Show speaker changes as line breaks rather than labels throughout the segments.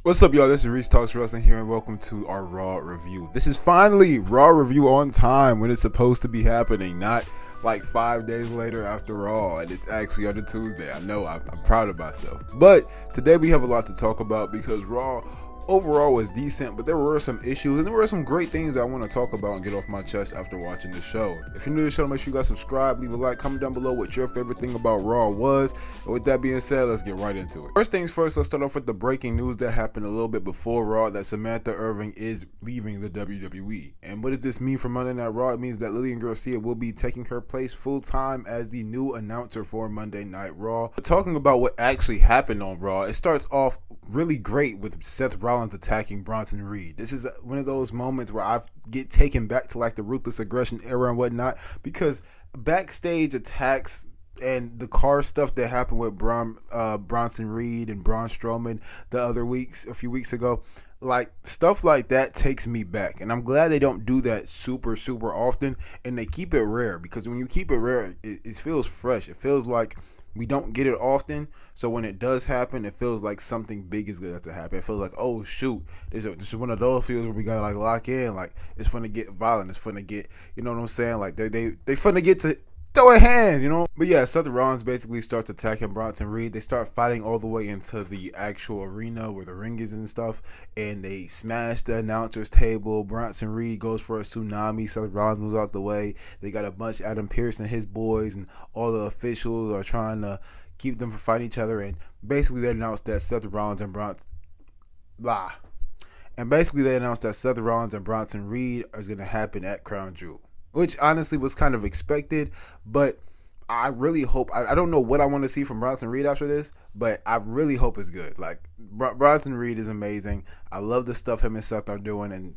What's up, y'all? This is Reese Talks Wrestling here, and welcome to our Raw review. This is finally Raw review on time when it's supposed to be happening, not like 5 days later after Raw, and it's actually on a Tuesday. I know, I'm proud of myself. But today we have a lot to talk about because Raw overall was decent, but there were some issues and there were some great things that I want to talk about and get off my chest after watching the show. If you're new to the show, make sure you guys subscribe, leave a like, comment down below what your favorite thing about Raw was. And with that being said, let's get right into it. First things first, let's start off with the breaking news that happened a little bit before Raw, that Samantha Irvin is leaving the WWE. And what does this mean for Monday Night Raw? It means that Lillian Garcia will be taking her place full time as the new announcer for Monday Night Raw. But talking about what actually happened on Raw, it starts off really great with Seth Rollins attacking Bronson Reed. This is one of those moments where I get taken back to like the Ruthless Aggression era and whatnot, because backstage attacks and the car stuff that happened with Bronson Reed and Braun Strowman a few weeks ago, like stuff like that takes me back, and I'm glad they don't do that super often, and they keep it rare, because when you keep it rare, it feels fresh. It feels like we don't get it often, so when it does happen, it feels like something big is going to happen. It feels like, oh shoot, this is one of those feels where we gotta like lock in, like it's fun to get violent, it's fun to get, you know what I'm saying, like they fun to get to throwing hands, you know. But yeah, Seth Rollins basically starts attacking Bronson Reed. They start fighting all the way into the actual arena where the ring is and stuff, and they smash the announcer's table. Bronson Reed goes for a tsunami. Seth Rollins moves out the way. They got a bunch of Adam Pearce and his boys, and all the officials are trying to keep them from fighting each other. And basically they announced that Seth Rollins and Bronson Reed is going to happen at Crown Jewel, which honestly was kind of expected, but I really hope, I don't know what I want to see from Bronson Reed after this, but I really hope it's good. Like, Bronson Reed is amazing. I love the stuff him and Seth are doing, and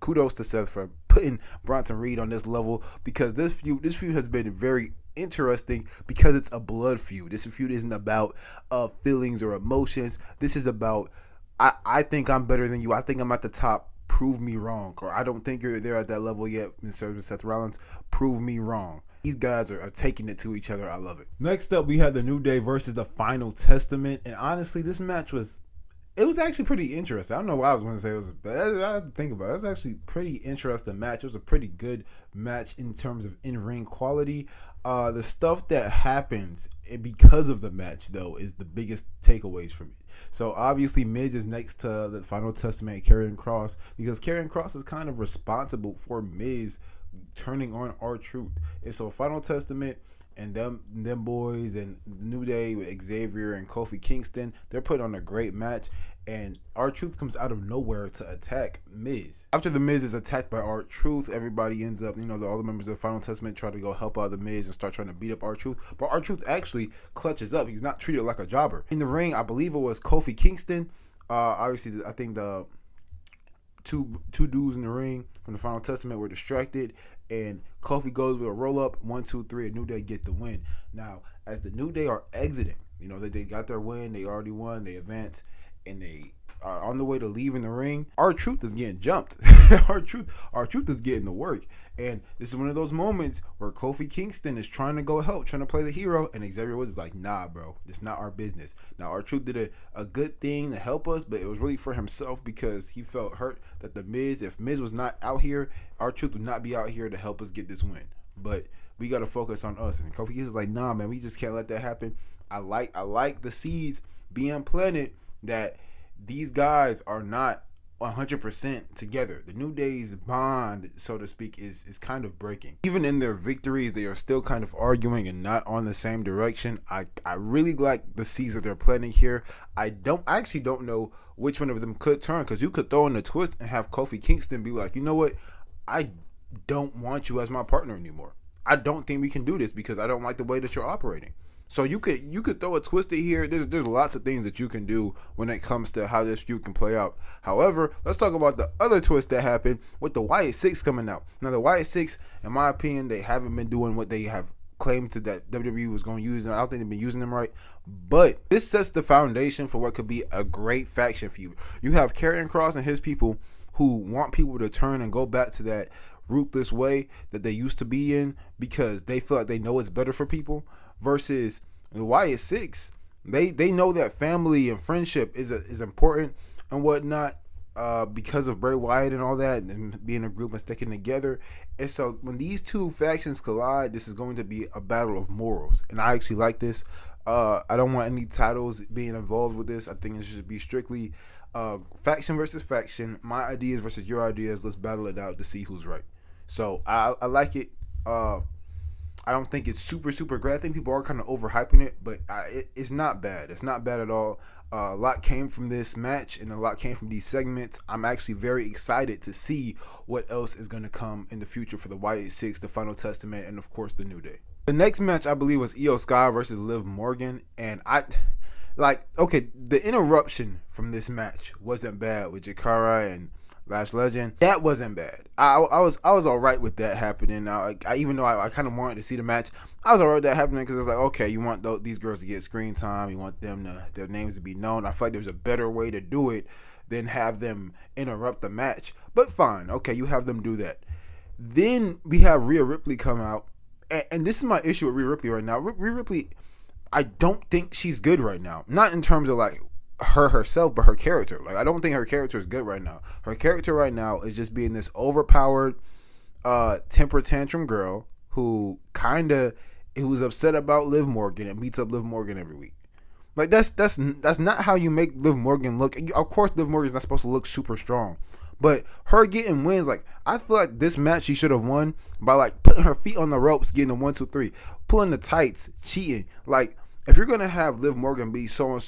kudos to Seth for putting Bronson Reed on this level, because this feud has been very interesting because it's a blood feud. This feud isn't about feelings or emotions. This is about, I think I'm better than you. I think I'm at the top. Prove me wrong. Or I don't think you're there at that level yet, Mr. Seth Rollins. Prove me wrong. These guys are taking it to each other. I love it. Next up, we had the New Day versus the Final Testament. And honestly, this match was actually pretty interesting. I don't know why I was going to say it was, but I had to think about it. It was actually a pretty interesting match. It was a pretty good match in terms of in-ring quality. The stuff that happens because of the match, though, is the biggest takeaways for me. So obviously Miz is next to the Final Testament, Karrion Kross, because Karrion Kross is kind of responsible for Miz turning on R-Truth. And so Final Testament and them boys and New Day with Xavier and Kofi Kingston, they're putting on a great match. And R-Truth comes out of nowhere to attack Miz. After the Miz is attacked by R-Truth, everybody ends up, all the members of the Final Testament try to go help out the Miz and start trying to beat up R-Truth. But R-Truth actually clutches up. He's not treated like a jobber. In the ring, I believe it was Kofi Kingston. Obviously, I think the two dudes in the ring from the Final Testament were distracted, and Kofi goes with a roll-up, 1, 2, 3, and New Day get the win. Now, as the New Day are exiting, they got their win, they already won, they advanced, and they are on the way to leaving the ring. R-Truth is getting jumped. R-Truth is getting to work. And this is one of those moments where Kofi Kingston is trying to go help, trying to play the hero, and Xavier Woods is like, nah, bro, it's not our business. Now, R-Truth did a good thing to help us, but it was really for himself, because he felt hurt that if Miz was not out here, R-Truth would not be out here to help us get this win. But we got to focus on us. And Kofi Kingston's like, nah, man, we just can't let that happen. I like the seeds being planted that these guys are not 100% together. The New Day's bond, so to speak, is kind of breaking. Even in their victories, they are still kind of arguing and not on the same direction. I really like the seeds that they're planting here. I actually don't know which one of them could turn, because you could throw in a twist and have Kofi Kingston be like, you know what, I don't want you as my partner anymore. I don't think we can do this because I don't like the way that you're operating. So you could throw a twister here. There's lots of things that you can do when it comes to how this feud can play out. However, let's talk about the other twist that happened with the Wyatt Six coming out. Now, the Wyatt Six, in my opinion, they haven't been doing what they have claimed that WWE was going to use them. I don't think they've been using them right. But this sets the foundation for what could be a great faction feud. You have Karrion Kross and his people who want people to turn and go back to that ruthless way that they used to be in, because they feel like they know it's better for people, versus the Wyatt Six. They know that family and friendship is important. and whatnot. Because of Bray Wyatt and all that, and being a group and sticking together. And so when these two factions collide, this is going to be a battle of morals. And I actually like this. I don't want any titles being involved with this. I think it should be strictly faction versus faction. My ideas versus your ideas. Let's battle it out to see who's right. So I like it. I don't think it's super great. I think people are kind of overhyping it, but it's not bad. It's not bad at all. A lot came from this match, and a lot came from these segments. I'm actually very excited to see what else is going to come in the future for the YA6, the Final Testament, and of course the New Day. The next match, I believe, was Io Sky versus Liv Morgan, and the interruption from this match wasn't bad with Jakara and Lash Legend. That wasn't bad. I was all right with that happening. Now, even though I kind of wanted to see the match, I was all right with that happening because it's like, okay, you want these girls to get screen time, you want their names to be known. I feel like there's a better way to do it than have them interrupt the match. But fine, okay, you have them do that. Then we have Rhea Ripley come out, and this is my issue with Rhea Ripley right now. Rhea Ripley, I don't think she's good right now. Not in terms of like her herself, but her character. Like, I don't think her character is good right now. Her character right now is just being this overpowered temper tantrum girl who's upset about Liv Morgan and beats up Liv Morgan every week. Like, that's not how you make Liv Morgan look. Of course, Liv Morgan's not supposed to look super strong, but her getting wins, like, I feel like this match she should have won by like putting her feet on the ropes, getting the 1, 2, 3, pulling the tights, cheating. Like, if you're gonna have Liv Morgan be so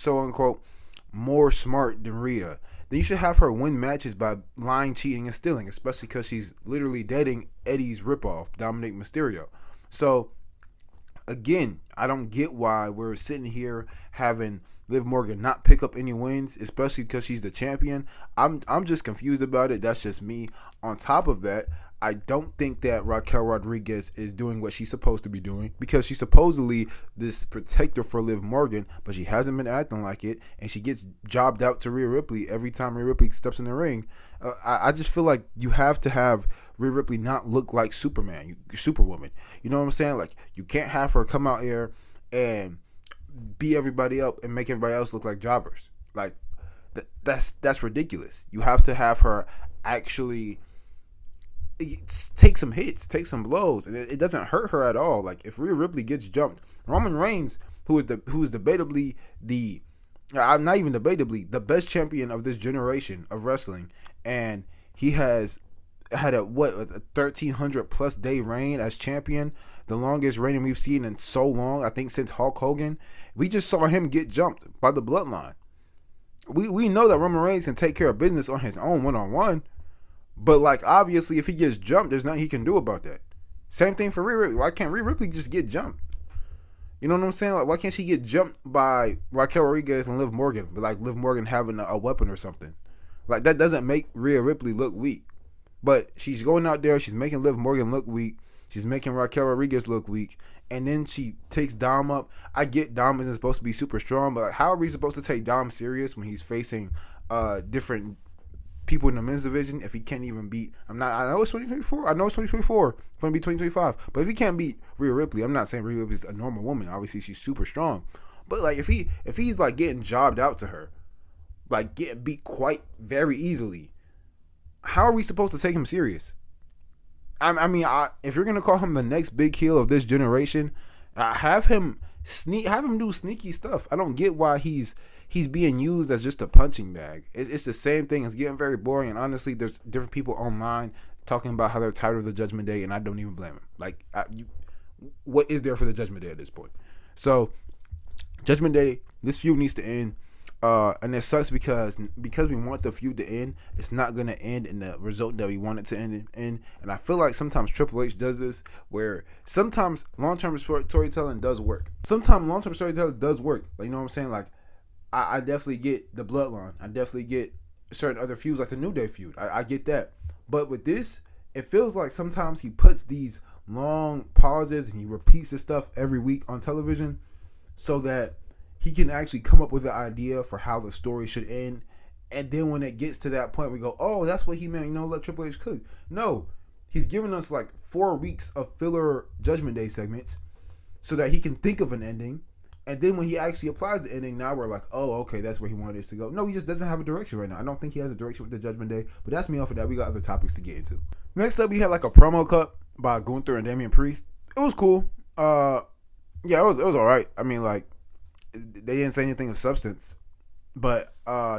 unquote more smart than Rhea, then you should have her win matches by lying, cheating, and stealing, especially because she's literally dating Eddie's ripoff, Dominic Mysterio. So again, I don't get why we're sitting here having Liv Morgan not pick up any wins, especially because she's the champion. I'm just confused about it. That's just me. On top of that, I don't think that Raquel Rodriguez is doing what she's supposed to be doing, because she's supposedly this protector for Liv Morgan, but she hasn't been acting like it, and she gets jobbed out to Rhea Ripley every time Rhea Ripley steps in the ring. I just feel like you have to have Rhea Ripley not look like Superwoman. You know what I'm saying? Like, you can't have her come out here and beat everybody up and make everybody else look like jobbers. Like, that's ridiculous. You have to have her actually take some hits, take some blows, and it doesn't hurt her at all. Like, if Rhea Ripley gets jumped, Roman Reigns, who is debatably the best champion of this generation of wrestling, and he has had a 1,300 plus day reign as champion, the longest reign we've seen in so long, I think since Hulk Hogan. We just saw him get jumped by the Bloodline. We know that Roman Reigns can take care of business on his own one-on-one. But, like, obviously, if he gets jumped, there's nothing he can do about that. Same thing for Rhea Ripley. Why can't Rhea Ripley just get jumped? You know what I'm saying? Like, why can't she get jumped by Raquel Rodriguez and Liv Morgan? But, like, Liv Morgan having a weapon or something. Like, that doesn't make Rhea Ripley look weak. But she's going out there, she's making Liv Morgan look weak. She's making Raquel Rodriguez look weak. And then she takes Dom up. I get Dom isn't supposed to be super strong, but, like, how are we supposed to take Dom serious when he's facing different people in the men's division if he can't even beat? I know it's 2024. I know it's 2024. It's going to be 2025. But if he can't beat Rhea Ripley, I'm not saying Rhea Ripley's a normal woman. Obviously, she's super strong. But, like, if he's like getting jobbed out to her, like getting beat quite very easily, how are we supposed to take him serious? If you're gonna call him the next big heel of this generation, have him do sneaky stuff. I don't get why he's being used as just a punching bag. It's the same thing. It's getting very boring. And honestly, there's different people online talking about how they're tired of the Judgment Day, and I don't even blame them. Like, what is there for the Judgment Day at this point? So, Judgment Day, this feud needs to end. And it sucks because we want the feud to end. It's not going to end in the result that we want it to end in. And I feel like sometimes Triple H does this, where sometimes long-term storytelling does work. Sometimes long-term storytelling does work. Like, you know what I'm saying? Like, I definitely get the Bloodline. I definitely get certain other feuds, like the New Day feud. I get that. But with this, it feels like sometimes he puts these long pauses and he repeats this stuff every week on television so that he can actually come up with an idea for how the story should end. And then when it gets to that point, we go, oh, that's what he meant. You know, let Triple H cook. No, he's giving us like 4 weeks of filler Judgment Day segments so that he can think of an ending. And then when he actually applies the ending, now we're like, oh, okay, that's where he wanted us to go. No, he just doesn't have a direction right now. I don't think he has a direction with the Judgment Day, but that's me off of that. We got other topics to get into. Next up, we had like a promo cut by Gunther and Damian Priest. It was cool. Yeah, it was all right. I mean, like, they didn't say anything of substance, but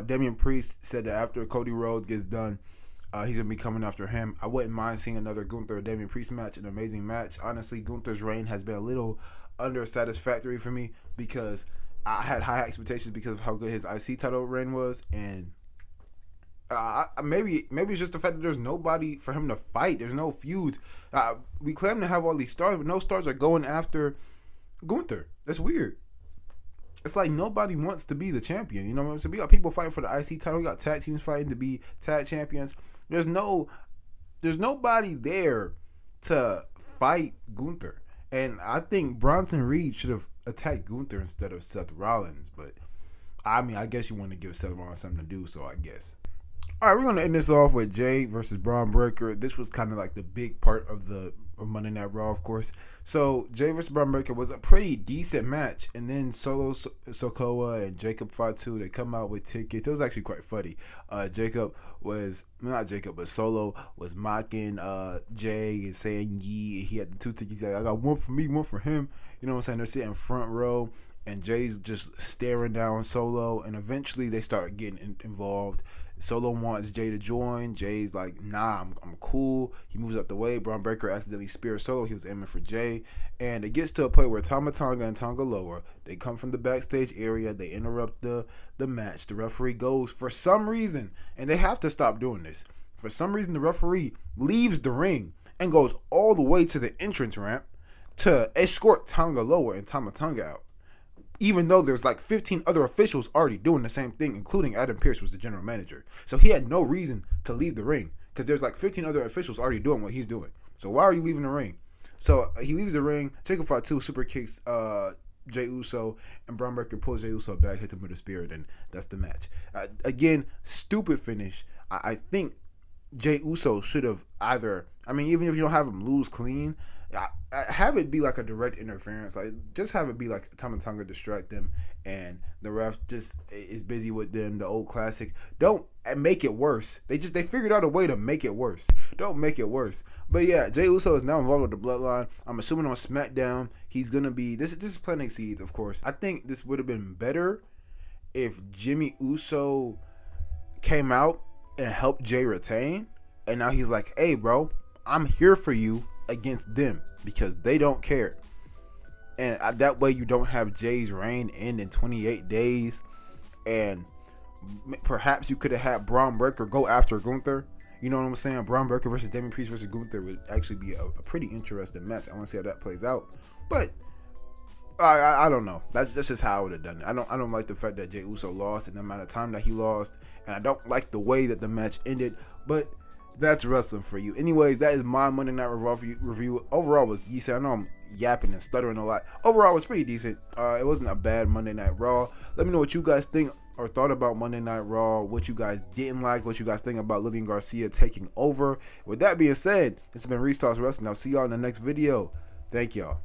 Damian Priest said that after Cody Rhodes gets done, he's gonna be coming after him. I wouldn't mind seeing another Gunther and Damian Priest match, an amazing match. Honestly, Gunther's reign has been a little under satisfactory for me because I had high expectations because of how good his IC title reign was, and maybe it's just the fact that there's nobody for him to fight. There's no feuds. We claim to have all these stars, but no stars are going after Gunther. That's weird. It's like nobody wants to be the champion. You know what I'm saying? We got people fighting for the IC title. We got tag teams fighting to be tag champions. There's nobody there to fight Gunther. And I think Bronson Reed should have attacked Gunther instead of Seth Rollins. But, I mean, I guess you want to give Seth Rollins something to do, so I guess. All right, we're going to end this off with Jay versus Braun Breaker. This was kind of like the big part of Monday Night Raw, of course. So, Jay versus Braun Breaker was a pretty decent match. And then Solo Sikoa and Jacob Fatu, they come out with tickets. It was actually quite funny. Solo was mocking Jay and saying yee. And he had the 2 tickets. He's like, I got one for me, one for him. You know what I'm saying? They're sitting front row. And Jay's just staring down Solo. And eventually they start getting involved. Solo wants Jay to join. Jay's like, nah, I'm cool. He moves out the way. Braun Breaker accidentally spears Solo. He was aiming for Jay. And it gets to a point where Tama Tonga and Tonga Loa, they come from the backstage area. They interrupt the match. The referee goes for some reason, and they have to stop doing this. For some reason, the referee leaves the ring and goes all the way to the entrance ramp to escort Tonga Loa and Tama Tonga out. Even though there's like 15 other officials already doing the same thing, including Adam Pearce was the general manager. So he had no reason to leave the ring because there's like 15 other officials already doing what he's doing. So why are you leaving the ring? So he leaves the ring. Jacob Fatu super kicks Jey Uso, and Braun Breaker pulls Jey Uso back, hits him with a spear, and then that's the match. Again, stupid finish. I think Jey Uso should have either, I mean, even if you don't have him lose clean, have it be like a direct interference. Like, just have it be like Tama Tonga distract them, and the ref just is busy with them. The old classic. Don't make it worse. They figured out a way to make it worse. Don't make it worse. But yeah, Jey Uso is now involved with the Bloodline. I'm assuming on SmackDown he's gonna be. This is planting seeds, of course. I think this would have been better if Jimmy Uso came out and helped Jay retain, and now he's like, hey bro, I'm here for you against them because they don't care. And that way you don't have Jay's reign end in 28 days, and perhaps you could have had Braun Breaker go after Gunther. You know what I'm saying? Braun Breaker versus Damian Priest versus Gunther would actually be a pretty interesting match. I want to see how that plays out, but I don't know. That's just how I would have done it. I don't like the fact that Jey Uso lost in the amount of time that he lost, and I don't like the way that the match ended, but that's wrestling for you. Anyways, that is my Monday Night Raw review. Overall was decent. I know I'm yapping and stuttering a lot. Overall, it was pretty decent. It wasn't a bad Monday Night Raw. Let me know what you guys think or thought about Monday Night Raw, what you guys didn't like, what you guys think about Lillian Garcia taking over. With that being said, it's been Restarts Wrestling. I'll see y'all in the next video. Thank y'all.